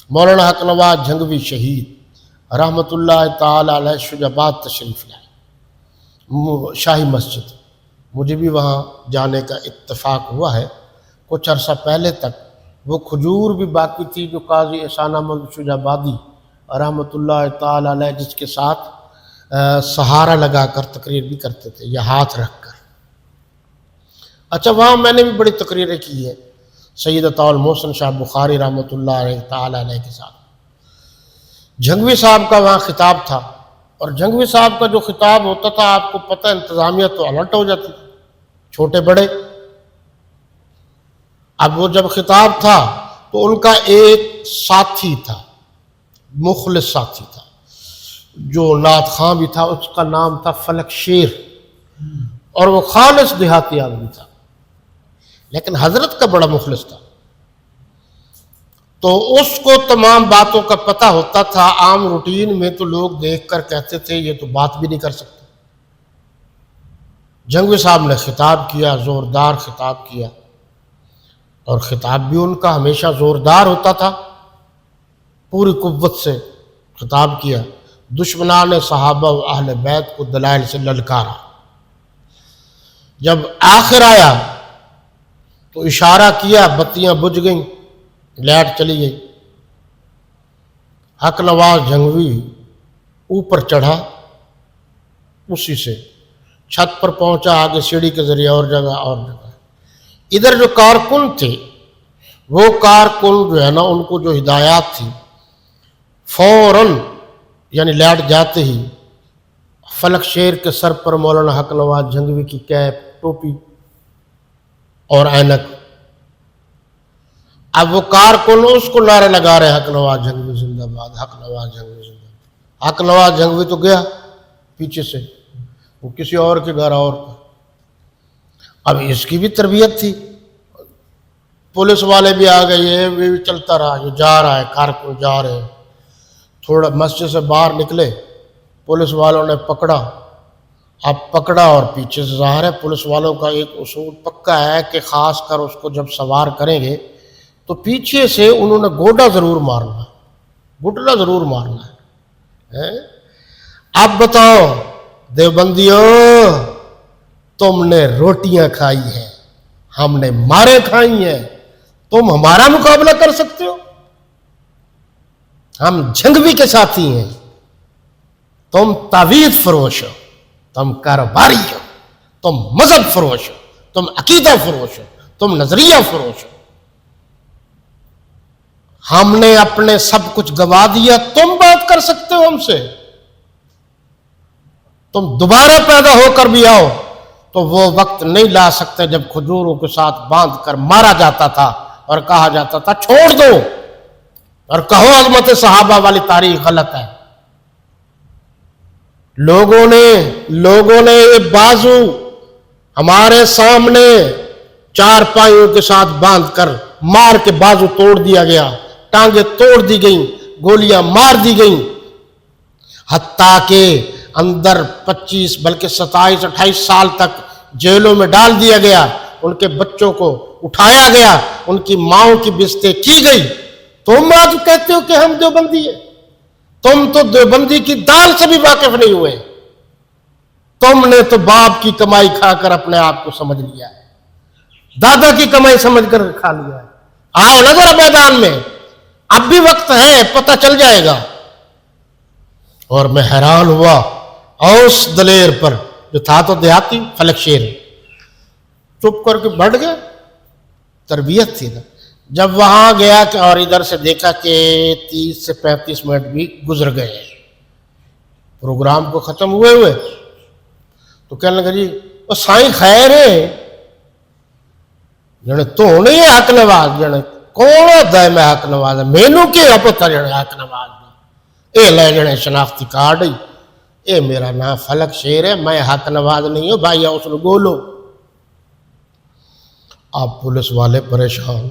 مولانا حق نواز جھنگوی شہید رحمۃ اللہ تعالی علیہ شجاع آباد تشریف لائے شاہی مسجد. مجھے بھی وہاں جانے کا اتفاق ہوا ہے. کچھ عرصہ پہلے تک وہ کھجور بھی باقی تھی جو قاضی احسان احمد شجاع آبادی رحمۃ اللہ تعالی علیہ جس کے ساتھ سہارا لگا کر تقریر بھی کرتے تھے یا ہاتھ رکھ کر. اچھا وہاں میں نے بھی بڑی تقریریں کی ہیں سید عطاء المحسن شاہ بخاری رحمۃ اللہ تعالی علیہ کے ساتھ. جھنگوی صاحب کا وہاں خطاب تھا اور جھنگوی صاحب کا جو خطاب ہوتا تھا آپ کو پتہ انتظامیہ تو الرٹ ہو جاتی تھی چھوٹے بڑے. اب وہ جب خطاب تھا تو ان کا ایک ساتھی تھا مخلص ساتھی تھا جو نعت خواں بھی تھا. اس کا نام تھا فلک شیر اور وہ خالص دیہاتی آدمی تھا لیکن حضرت کا بڑا مخلص تھا. تو اس کو تمام باتوں کا پتہ ہوتا تھا. عام روٹین میں تو لوگ دیکھ کر کہتے تھے یہ تو بات بھی نہیں کر سکتے. جھنگوی صاحب نے خطاب کیا زوردار خطاب کیا اور خطاب بھی ان کا ہمیشہ زوردار ہوتا تھا. پوری قوت سے خطاب کیا. دشمنان صحابہ و اہل بیت کو دلائل سے للکارا. جب آخر آیا تو اشارہ کیا بتیاں بجھ گئیں لائٹ چلی گئی. حق نواز جھنگوی اوپر چڑھا اسی سے چھت پر پہنچا آگے سیڑھی کے ذریعے اور جگہ. ادھر جو کارکن تھے وہ کارکن جو ہے نا ان کو جو ہدایات تھی فوراً یعنی لائٹ جاتے ہی فلک شیر کے سر پر مولانا حق نواز جھنگوی کی کیپ ٹوپی اور اینک. اب وہ کارکن اس کو نعرے لگا رہے حق نواز جھنگوی زندہ باد حق نواز جھنگوی زندہ باد. حق نواز جھنگوی تو گیا پیچھے سے وہ کسی اور کے گھر اور پر. اب اس کی بھی تربیت تھی. پولیس والے بھی آ گئے یہ بھی چلتا رہا یہ جا رہا ہے کارکن جا رہے ہیں. تھوڑا مسجد سے باہر نکلے پولیس والوں نے پکڑا. اب پکڑا اور پیچھے سے ظاہر ہے پولیس والوں کا ایک اصول پکا ہے کہ خاص کر اس کو جب سوار کریں گے تو پیچھے سے انہوں نے گوڈا ضرور مارنا گھٹنا ضرور مارنا ہے. اب بتاؤ دیوبندیوں تم نے روٹیاں کھائی ہیں ہم نے مارے کھائی ہیں تم ہمارا مقابلہ کر سکتے ہو؟ ہم جھنگوی کے ساتھی ہیں. تم تعویذ فروش ہو تم کاروباری ہو تم مذہب فروش ہو تم عقیدہ فروش ہو تم نظریہ فروش ہو. ہم نے اپنے سب کچھ گوا دیا تم بات کر سکتے ہو ہم سے؟ تم دوبارہ پیدا ہو کر بھی آؤ تو وہ وقت نہیں لا سکتے جب کھجوروں کے ساتھ باندھ کر مارا جاتا تھا اور کہا جاتا تھا چھوڑ دو اور کہو عظمت صحابہ والی تاریخ غلط ہے. لوگوں نے یہ بازو ہمارے سامنے چار پائیوں کے ساتھ باندھ کر مار کے بازو توڑ دیا گیا ٹانگیں توڑ دی گئیں گولیاں مار دی گئیں حتیٰ کہ اندر 25 بلکہ 27-28 سال تک جیلوں میں ڈال دیا گیا. ان کے بچوں کو اٹھایا گیا ان کی ماؤں کی بستیں کی گئی. تم آج کہتے ہو کہ ہم دیوبندی ہیں. تم تو دیوبندی کی دال سے بھی واقف نہیں ہوئے. تم نے تو باپ کی کمائی کھا کر اپنے آپ کو سمجھ لیا ہے دادا کی کمائی سمجھ کر کھا لیا ہے. آؤ نظر میدان میں اب بھی وقت ہے پتہ چل جائے گا. اور میں حیران ہوا اوس دلیر پر جو تھا تو دیہاتی فلک شیر چپ کر کے بڑھ گیا. تربیت تھی نا. جب وہاں گیا کہ اور ادھر سے دیکھا کہ 30 سے 35 منٹ بھی گزر گئے پروگرام کو ختم ہوئے تو کہنے لگا جی وہ سائیں خیر ہے جنے تو نہیں ہے حق نواز جنے کون ہوتا ہے میں حق نواز مینو کیا پتہ جنے حق نواز اے لے جنے شناختی کارڈ اے میرا نام فلک شیر ہے میں حق نواز نہیں ہوں بھائی اس نے گولو. آپ پولیس والے پریشان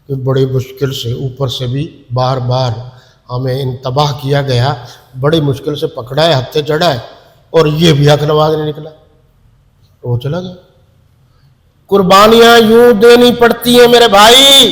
کہ بڑی مشکل سے اوپر سے بھی بار بار ہمیں انتباہ کیا گیا بڑی مشکل سے پکڑا ہے ہتھے چڑھا ہے اور یہ بھی حق نواز نہیں نکلا وہ چلا گیا. قربانیاں یوں دینی پڑتی ہیں میرے بھائی.